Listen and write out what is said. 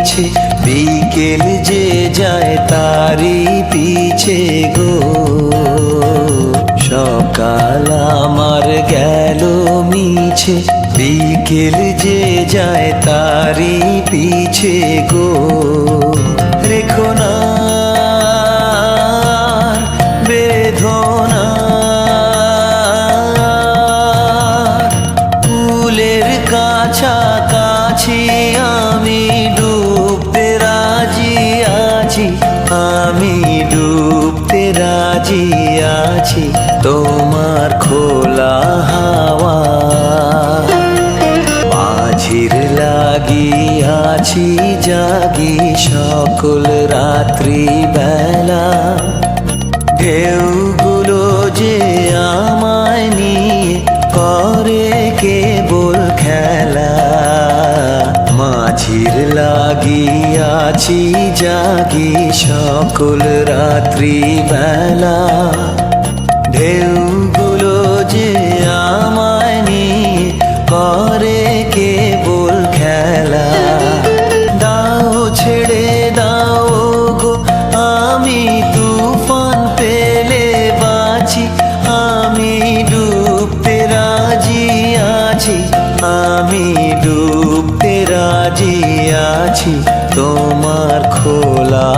মিছে, বিকেল যে যায় তারি পিছে গো। সকাল আমার গেল মিছে, বিকেল যে যায় তারি পিছে গো। রেখো না বেদনা, ফুলের কাছাকাছি আমি ডুবতে রাজি আছি, আমি ডুবতে রাজি আছি তোমার খোলা হাওয়া। মাঝির লাগিয়াছি জাগি সকল রাত্রি বেলা, ঢেউগুলো যে আমায় নিয়ে করে কেবল খেলা। মাঝির লাগিয়াছি জাগি সকল রাত্রি বেলা, ঢেউগুলো যে আমায় নিয়ে করে কেবল খেলা। দাও ছেড়ে দাও গো আমি তুফান পেলে বাঁচি, আমি ডুবতে রাজি আছি, আমি ডুবতে রাজি আছি তোমার খোলা